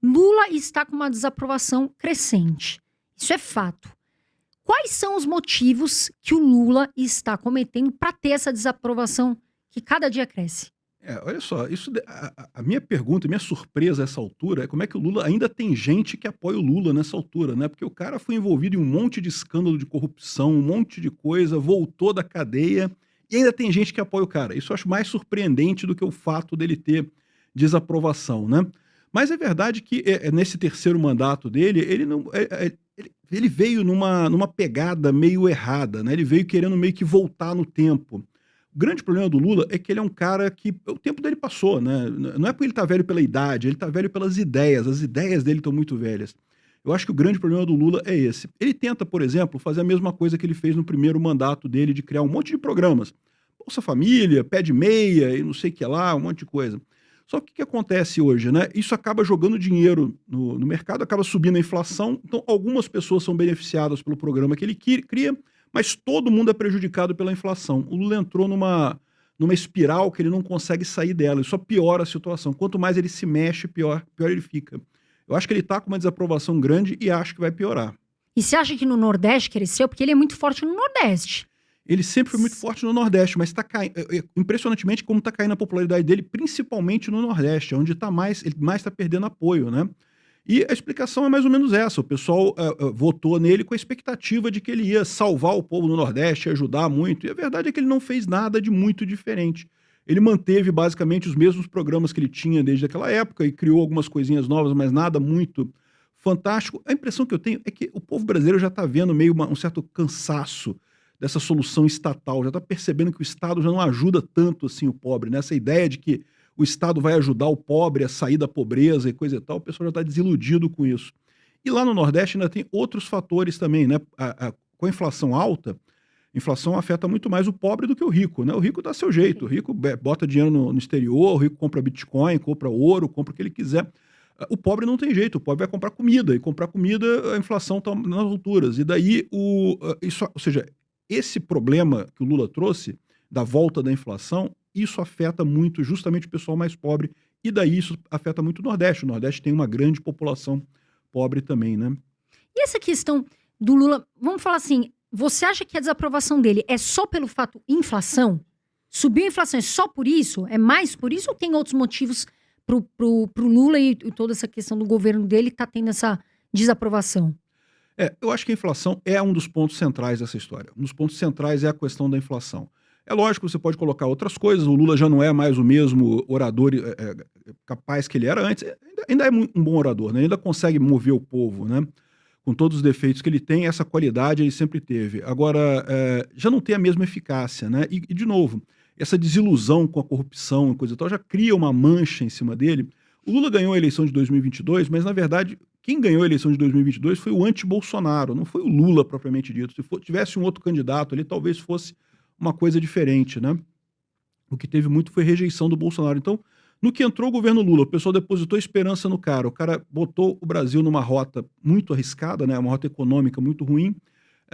Lula está com uma desaprovação crescente. Isso é fato. Quais são os motivos que o Lula está cometendo para ter essa desaprovação que cada dia cresce? Olha só, a minha pergunta, a minha surpresa a essa altura é como é que o Lula ainda tem gente que apoia o Lula nessa altura, né? Porque o cara foi envolvido em um monte de escândalo de corrupção, um monte de coisa, voltou da cadeia e ainda tem gente que apoia o cara. Isso eu acho mais surpreendente do que o fato dele ter desaprovação, né? Mas é verdade que nesse terceiro mandato dele, ele não, ele veio numa pegada meio errada, né? Ele veio querendo meio que voltar no tempo. O grande problema do Lula é que ele é um cara que o tempo dele passou, né? Não é porque ele tá velho pela idade, ele tá velho pelas ideias. As ideias dele estão muito velhas. Eu acho que o grande problema do Lula é esse. Ele tenta, por exemplo, fazer a mesma coisa que ele fez no primeiro mandato dele, de criar um monte de programas. Bolsa Família, Pé de Meia e não sei o que lá, um monte de coisa. Só que o que acontece hoje, né? Isso acaba jogando dinheiro no mercado, acaba subindo a inflação. Então, algumas pessoas são beneficiadas pelo programa que ele cria, mas todo mundo é prejudicado pela inflação. O Lula entrou numa espiral que ele não consegue sair dela, isso só piora a situação. Quanto mais ele se mexe, pior ele fica. Eu acho que ele está com uma desaprovação grande e acho que vai piorar. E você acha que no Nordeste cresceu? Porque ele é muito forte no Nordeste. Ele sempre foi muito forte no Nordeste, mas impressionantemente como está caindo a popularidade dele, principalmente no Nordeste, onde ele mais está perdendo apoio, né? E a explicação é mais ou menos essa. O pessoal votou nele com a expectativa de que ele ia salvar o povo no Nordeste, ajudar muito. E a verdade é que ele não fez nada de muito diferente. Ele manteve basicamente os mesmos programas que ele tinha desde aquela época e criou algumas coisinhas novas, mas nada muito fantástico. A impressão que eu tenho é que o povo brasileiro já está vendo meio um certo cansaço dessa solução estatal, já está percebendo que o Estado já não ajuda tanto assim o pobre, né? Essa ideia de que o Estado vai ajudar o pobre a sair da pobreza e coisa e tal, o pessoal já está desiludido com isso. E lá no Nordeste ainda tem outros fatores também, né? Com a inflação alta, a inflação afeta muito mais o pobre do que o rico, né? O rico dá seu jeito, o rico bota dinheiro no exterior, o rico compra Bitcoin, compra ouro, compra o que ele quiser. O pobre não tem jeito, o pobre vai comprar comida, e comprar comida a inflação está nas alturas. E daí, ou seja, esse problema que o Lula trouxe, da volta da inflação, isso afeta muito justamente o pessoal mais pobre, e daí isso afeta muito o Nordeste. O Nordeste tem uma grande população pobre também, né? E essa questão do Lula, vamos falar assim, você acha que a desaprovação dele é só pelo fato inflação? Subiu a inflação, é só por isso? É mais por isso ou tem outros motivos pro Lula e toda essa questão do governo dele tá tendo essa desaprovação? Eu acho que a inflação é um dos pontos centrais dessa história. Um dos pontos centrais é a questão da inflação. É lógico que você pode colocar outras coisas, o Lula já não é mais o mesmo orador capaz que ele era antes, ainda é um bom orador, né? Ainda consegue mover o povo, né? Com todos os defeitos que ele tem, essa qualidade ele sempre teve. Agora, já não tem a mesma eficácia, né? E, de novo, essa desilusão com a corrupção e coisa e tal já cria uma mancha em cima dele. O Lula ganhou a eleição de 2022, mas, na verdade, quem ganhou a eleição de 2022 foi o anti-Bolsonaro, não foi o Lula propriamente dito. Se tivesse um outro candidato ali, talvez fosse uma coisa diferente, né? O que teve muito foi rejeição do Bolsonaro. Então, no que entrou o governo Lula, o pessoal depositou esperança no cara. O cara botou o Brasil numa rota muito arriscada, né? Uma rota econômica muito ruim.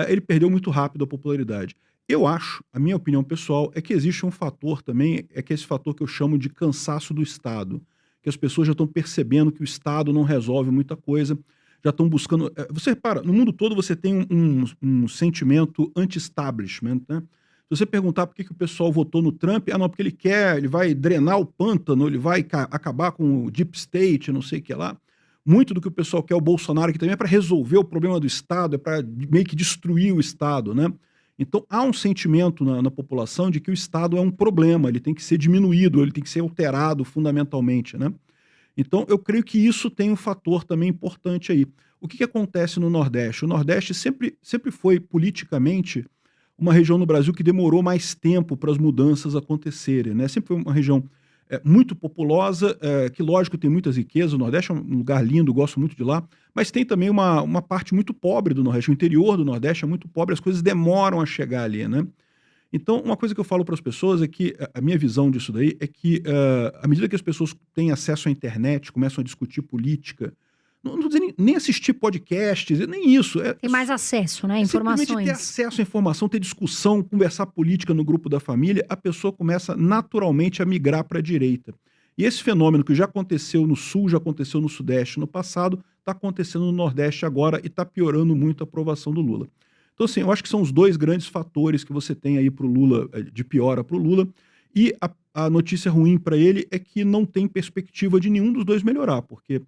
Ele perdeu muito rápido a popularidade. Eu acho, a minha opinião pessoal, é que existe um fator também, é que esse fator que eu chamo de cansaço do Estado. Que as pessoas já estão percebendo que o Estado não resolve muita coisa, já estão buscando... Você repara, no mundo todo você tem um sentimento anti-establishment, né? Se você perguntar por que o pessoal votou no Trump, não, porque ele vai drenar o pântano, ele vai acabar com o deep state, não sei o que lá. Muito do que o pessoal quer o Bolsonaro, que também é para resolver o problema do Estado, é para meio que destruir o Estado, né? Então há um sentimento na população de que o Estado é um problema, ele tem que ser diminuído, ele tem que ser alterado fundamentalmente, né? Então eu creio que isso tem um fator também importante aí. O que acontece no Nordeste? O Nordeste sempre foi politicamente uma região no Brasil que demorou mais tempo para as mudanças acontecerem, né? Sempre foi uma região muito populosa, que lógico tem muitas riquezas, o Nordeste é um lugar lindo, gosto muito de lá, mas tem também uma parte muito pobre do Nordeste, o interior do Nordeste é muito pobre, as coisas demoram a chegar ali, né? Então, uma coisa que eu falo para as pessoas é que a minha visão disso daí é que, à medida que as pessoas têm acesso à internet, começam a discutir política, não estou dizendo nem assistir podcasts, nem isso. Tem mais acesso, né? Simplesmente ter Informações. acesso à informação, ter discussão, conversar política no grupo da família, a pessoa começa naturalmente a migrar para a direita. E esse fenômeno que já aconteceu no Sul, já aconteceu no Sudeste no passado, está acontecendo no Nordeste agora e está piorando muito a aprovação do Lula. Então, assim, eu acho que são os dois grandes fatores que você tem aí para o Lula, de piora para o Lula. E a notícia ruim para ele é que não tem perspectiva de nenhum dos dois melhorar, porque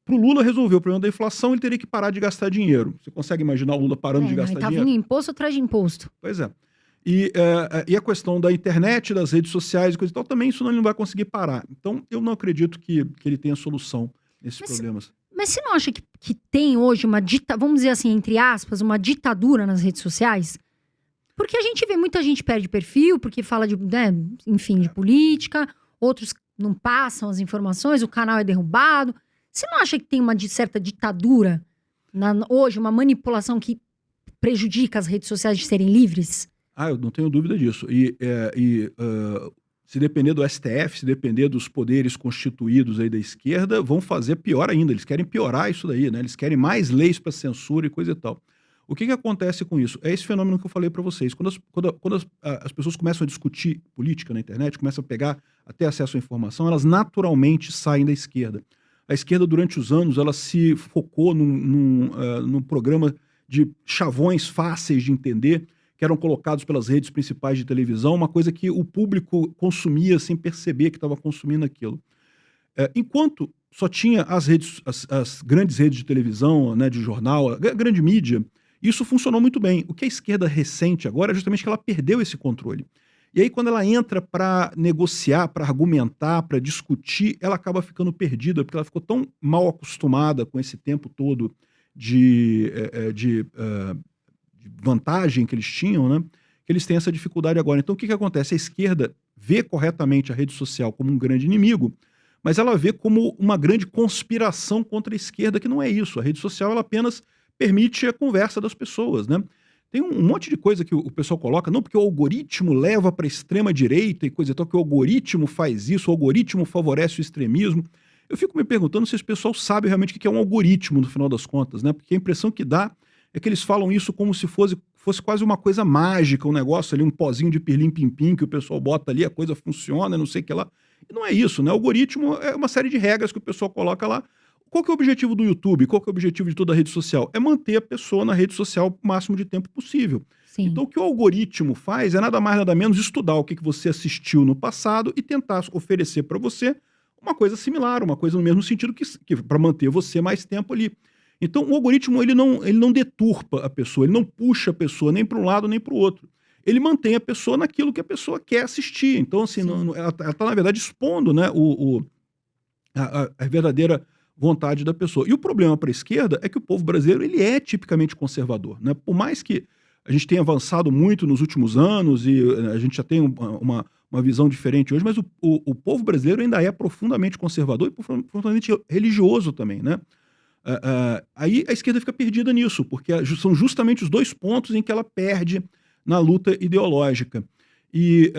para o Lula resolver o problema da inflação, ele teria que parar de gastar dinheiro. Você consegue imaginar o Lula parando de gastar dinheiro? Tá vindo imposto atrás de imposto. Pois é. E a questão da internet, das redes sociais e coisa e tal, também isso não, ele não vai conseguir parar. Então, eu não acredito que ele tenha solução nesses problemas. Mas você não acha que tem hoje uma vamos dizer assim, entre aspas, uma ditadura nas redes sociais? Porque a gente vê muita gente perde perfil, porque fala de, né, enfim, de política, outros não passam as informações, o canal é derrubado. Você não acha que tem uma certa ditadura hoje, uma manipulação que prejudica as redes sociais de serem livres? Eu não tenho dúvida disso. Se depender do STF, se depender dos poderes constituídos aí da esquerda, vão fazer pior ainda. Eles querem piorar isso daí, né? Eles querem mais leis para censura e coisa e tal. O que acontece com isso? É esse fenômeno que eu falei para vocês. Quando as pessoas começam a discutir política na internet, começam a pegar até acesso à informação, elas naturalmente saem da esquerda. A esquerda, durante os anos, ela se focou num programa de chavões fáceis de entender, que eram colocados pelas redes principais de televisão, uma coisa que o público consumia sem perceber que estava consumindo aquilo. Enquanto só tinha as grandes redes de televisão, né, de jornal, a grande mídia, isso funcionou muito bem. O que a esquerda ressente agora é justamente que ela perdeu esse controle. E aí, quando ela entra para negociar, para argumentar, para discutir, ela acaba ficando perdida, porque ela ficou tão mal acostumada com esse tempo todo de vantagem que eles tinham, né, que eles têm essa dificuldade agora. Então, o que acontece? A esquerda vê corretamente a rede social como um grande inimigo, mas ela vê como uma grande conspiração contra a esquerda, que não é isso. A rede social ela apenas permite a conversa das pessoas, né? Tem um monte de coisa que o pessoal coloca, não porque o algoritmo leva para a extrema-direita e coisa e tal, que o algoritmo faz isso, o algoritmo favorece o extremismo. Eu fico me perguntando se esse pessoal sabe realmente o que é um algoritmo, no final das contas, né? Porque a impressão que dá é que eles falam isso como se fosse quase uma coisa mágica, um negócio ali, um pozinho de pirlim-pim-pim que o pessoal bota ali, a coisa funciona, não sei o que lá. E não é isso, né? O algoritmo é uma série de regras que o pessoal coloca lá. Qual que é o objetivo do YouTube? Qual que é o objetivo de toda a rede social? É manter a pessoa na rede social o máximo de tempo possível. Sim. Então, o que o algoritmo faz é nada mais, nada menos estudar o que você assistiu no passado e tentar oferecer para você uma coisa similar, uma coisa no mesmo sentido que para manter você mais tempo ali. Então, o algoritmo ele não deturpa a pessoa, ele não puxa a pessoa nem para um lado nem para o outro. Ele mantém a pessoa naquilo que a pessoa quer assistir. Então, assim, ela está, na verdade, expondo, né, a verdadeira vontade da pessoa. E o problema para a esquerda é que o povo brasileiro ele é tipicamente conservador, né? Por mais que a gente tenha avançado muito nos últimos anos e a gente já tem uma visão diferente hoje, mas o povo brasileiro ainda é profundamente conservador e profundamente religioso também, né? Aí a esquerda fica perdida nisso, porque são justamente os dois pontos em que ela perde na luta ideológica. E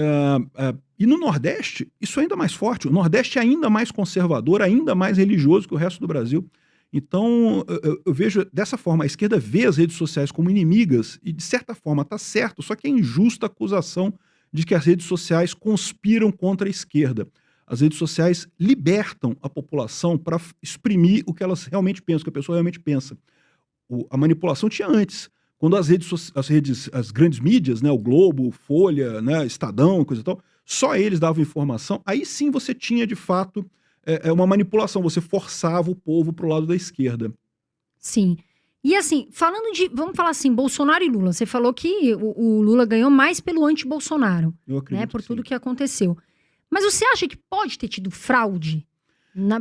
no Nordeste, isso é ainda mais forte. O Nordeste é ainda mais conservador, ainda mais religioso que o resto do Brasil. Então, eu vejo dessa forma, a esquerda vê as redes sociais como inimigas e, de certa forma, está certo, só que é injusta a acusação de que as redes sociais conspiram contra a esquerda. As redes sociais libertam a população para exprimir o que elas realmente pensam, o que a pessoa realmente pensa. A manipulação tinha antes. Quando as grandes mídias, né, o Globo, Folha, né, Estadão, coisa e tal, só eles davam informação, aí sim você tinha, de fato, uma manipulação, você forçava o povo para o lado da esquerda. Sim. E assim, vamos falar assim, Bolsonaro e Lula, você falou que o Lula ganhou mais pelo anti-Bolsonaro, Eu acredito, né, por que tudo sim. que aconteceu. Mas você acha que pode ter tido fraude?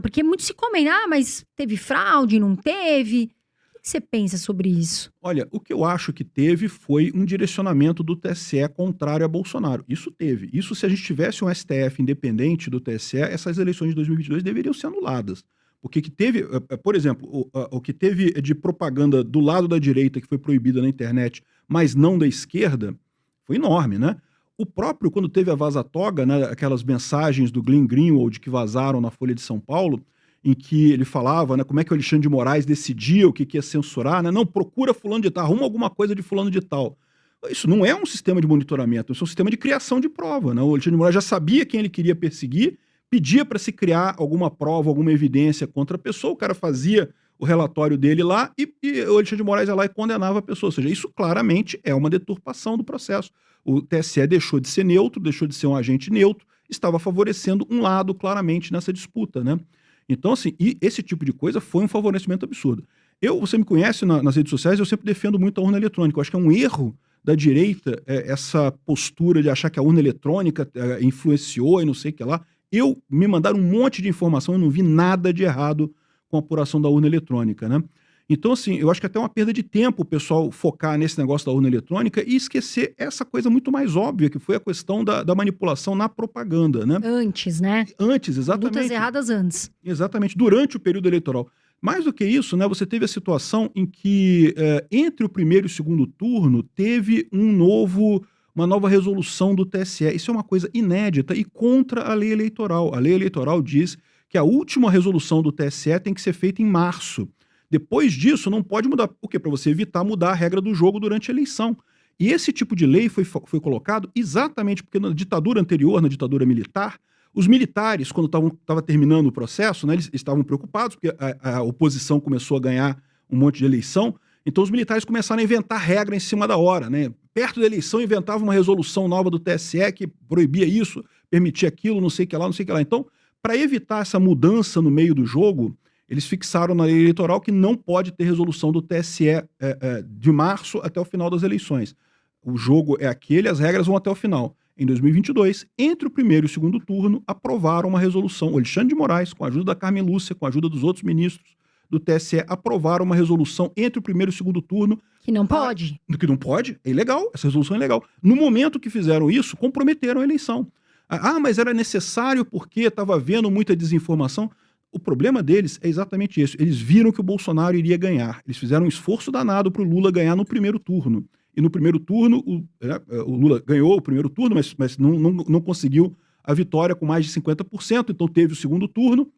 Porque muitos se comentam, mas teve fraude, não teve? O que você pensa sobre isso? Olha, o que eu acho que teve foi um direcionamento do TSE contrário a Bolsonaro. Isso teve. Isso, se a gente tivesse um STF independente do TSE, essas eleições de 2022 deveriam ser anuladas. Porque que teve, por exemplo, o que teve de propaganda do lado da direita, que foi proibida na internet, mas não da esquerda, foi enorme, né? O próprio, quando teve a vaza-toga, né, aquelas mensagens do Glenn Greenwald que vazaram na Folha de São Paulo, em que ele falava, né, como é que o Alexandre de Moraes decidia o que ia censurar, né? Não, procura fulano de tal, arruma alguma coisa de fulano de tal. Isso não é um sistema de monitoramento, isso é um sistema de criação de prova, né? O Alexandre de Moraes já sabia quem ele queria perseguir, pedia para se criar alguma prova, alguma evidência contra a pessoa, o cara fazia o relatório dele lá e o Alexandre de Moraes ia lá e condenava a pessoa. Ou seja, isso claramente é uma deturpação do processo. O TSE deixou de ser neutro, deixou de ser um agente neutro, estava favorecendo um lado claramente nessa disputa, né? Então, assim, e esse tipo de coisa foi um favorecimento absurdo. Você me conhece nas redes sociais, eu sempre defendo muito a urna eletrônica. Eu acho que é um erro da direita essa postura de achar que a urna eletrônica influenciou e não sei o que lá. Me mandaram um monte de informação, eu não vi nada de errado com a apuração da urna eletrônica, né? Então, assim, eu acho que até é uma perda de tempo o pessoal focar nesse negócio da urna eletrônica e esquecer essa coisa muito mais óbvia, que foi a questão da manipulação na propaganda, né? Antes, né? Antes, exatamente. Condutas erradas antes. Exatamente, durante o período eleitoral. Mais do que isso, né, você teve a situação em que, entre o primeiro e o segundo turno, teve uma nova resolução do TSE. Isso é uma coisa inédita e contra a lei eleitoral. A lei eleitoral diz que a última resolução do TSE tem que ser feita em março. Depois disso, não pode mudar. Por quê? Para você evitar mudar a regra do jogo durante a eleição. E esse tipo de lei foi colocado exatamente porque na ditadura anterior, na ditadura militar, os militares, quando estava terminando o processo, né, eles estavam preocupados, porque a oposição começou a ganhar um monte de eleição, então os militares começaram a inventar regra em cima da hora, né? Perto da eleição inventava uma resolução nova do TSE que proibia isso, permitia aquilo, não sei o que lá, não sei o que lá. Então, para evitar essa mudança no meio do jogo, eles fixaram na lei eleitoral que não pode ter resolução do TSE de março até o final das eleições. O jogo é aquele, as regras vão até o final. Em 2022, entre o primeiro e o segundo turno, aprovaram uma resolução. O Alexandre de Moraes, com a ajuda da Carmen Lúcia, com a ajuda dos outros ministros do TSE, aprovaram uma resolução entre o primeiro e o segundo turno. Que não pode. Que não pode, é ilegal, essa resolução é ilegal. No momento que fizeram isso, comprometeram a eleição. Mas era necessário porque estava havendo muita desinformação. O problema deles é exatamente isso. Eles viram que o Bolsonaro iria ganhar. Eles fizeram um esforço danado para o Lula ganhar no primeiro turno. E no primeiro turno, o Lula ganhou o primeiro turno, mas não conseguiu a vitória com mais de 50%. Então teve o segundo turno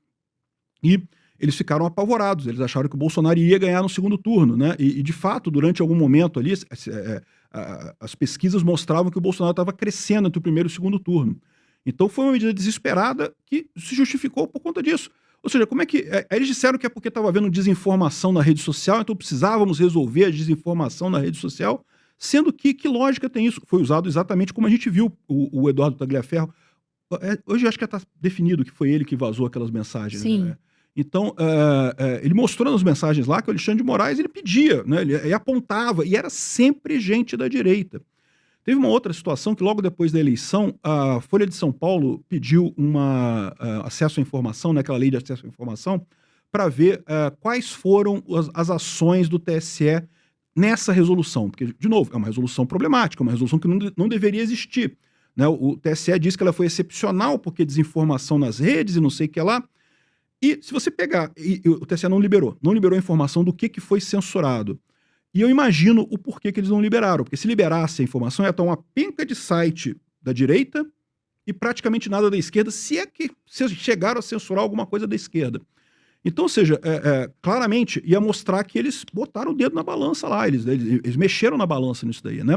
e eles ficaram apavorados. Eles acharam que o Bolsonaro ia ganhar no segundo turno, né? E de fato, durante algum momento ali, as pesquisas mostravam que o Bolsonaro estava crescendo entre o primeiro e o segundo turno. Então foi uma medida desesperada que se justificou por conta disso. Ou seja, como é que... eles disseram que é porque estava havendo desinformação na rede social, então precisávamos resolver a desinformação na rede social, sendo que lógica tem isso? Foi usado exatamente como a gente viu o Eduardo Tagliaferro. Hoje acho que está definido que foi ele que vazou aquelas mensagens. Sim. Né? Então, ele mostrou nas mensagens lá que o Alexandre de Moraes ele pedia, né? Ele apontava, e era sempre gente da direita. Teve uma outra situação que logo depois da eleição, a Folha de São Paulo pediu acesso à informação, né, aquela lei de acesso à informação, para ver quais foram as ações do TSE nessa resolução. Porque, de novo, é uma resolução problemática, uma resolução que não deveria existir. Né? O TSE diz que ela foi excepcional porque desinformação nas redes e não sei o que lá. E se você pegar... o TSE não liberou a informação do que foi censurado. E eu imagino o porquê que eles não liberaram. Porque se liberasse a informação, ia estar uma penca de site da direita e praticamente nada da esquerda, se é que chegaram a censurar alguma coisa da esquerda. Então, ou seja, claramente ia mostrar que eles botaram o dedo na balança lá, eles mexeram na balança nisso daí, né?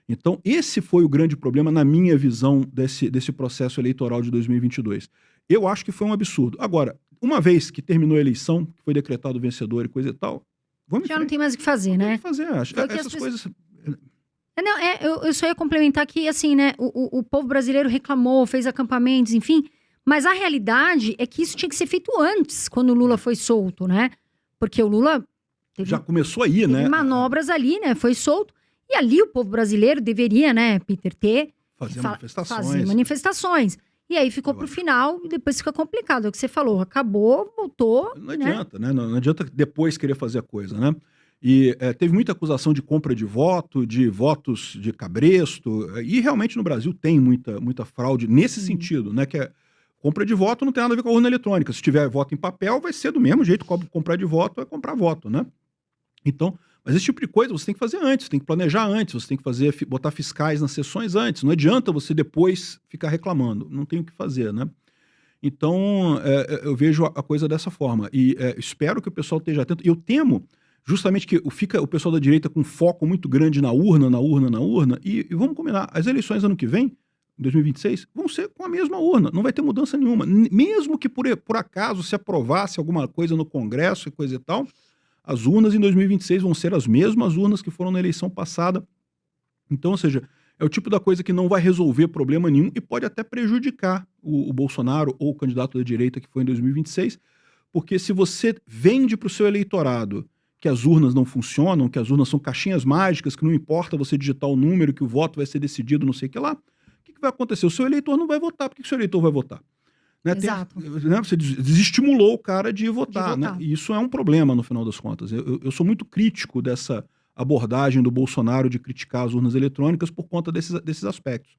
Então, esse foi o grande problema, na minha visão, desse processo eleitoral de 2022. Eu acho que foi um absurdo. Agora, uma vez que terminou a eleição, que foi decretado vencedor e coisa e tal, já não tem mais o que fazer, né? Essas coisas... Eu só ia complementar que, assim, né, o povo brasileiro reclamou, fez acampamentos, enfim, mas a realidade é que isso tinha que ser feito antes, quando o Lula foi solto, né? Porque o Lula... já começou aí, né? Manobras ali, né? Foi solto. E ali o povo brasileiro deveria, né, Peter, fazer manifestações. E aí ficou pro final e depois fica complicado. É o que você falou, acabou, voltou. Não adianta, né? Não adianta depois querer fazer a coisa, né? E teve muita acusação de compra de voto, de votos de cabresto, e realmente no Brasil tem muita fraude nesse sentido, né? Que compra de voto não tem nada a ver com a urna eletrônica. Se tiver voto em papel, vai ser do mesmo jeito. Comprar de voto é comprar voto, né? Então, mas esse tipo de coisa você tem que fazer antes, você tem que planejar antes, você tem que botar fiscais nas sessões antes. Não adianta você depois ficar reclamando, não tem o que fazer, né? Então, eu vejo a coisa dessa forma. E espero que o pessoal esteja atento. E eu temo justamente que fica o pessoal da direita com foco muito grande na urna, e vamos combinar, as eleições ano que vem em 2026, vão ser com a mesma urna, não vai ter mudança nenhuma. Mesmo que por acaso se aprovasse alguma coisa no Congresso e coisa e tal, as urnas em 2026 vão ser as mesmas urnas que foram na eleição passada. Então, ou seja, é o tipo da coisa que não vai resolver problema nenhum e pode até prejudicar o Bolsonaro ou o candidato da direita que foi em 2026, porque se você vende para o seu eleitorado que as urnas não funcionam, que as urnas são caixinhas mágicas, que não importa você digitar o número, que o voto vai ser decidido, não sei o que lá, o que vai acontecer? O seu eleitor não vai votar. Por que o seu eleitor vai votar? Né? Exato. Você desestimulou o cara de votar. De votar. Né? E isso é um problema, no final das contas. Eu sou muito crítico dessa abordagem do Bolsonaro de criticar as urnas eletrônicas por conta desses aspectos.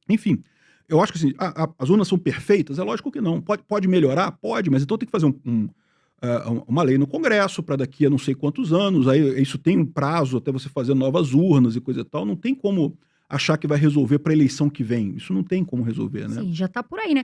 Enfim, eu acho que assim, as urnas são perfeitas? É lógico que não. Pode melhorar? Pode, mas então tem que fazer uma lei no Congresso para daqui a não sei quantos anos, aí isso tem um prazo até você fazer novas urnas e coisa e tal, não tem como achar que vai resolver para a eleição que vem, isso não tem como resolver, né? Sim, já tá por aí, né?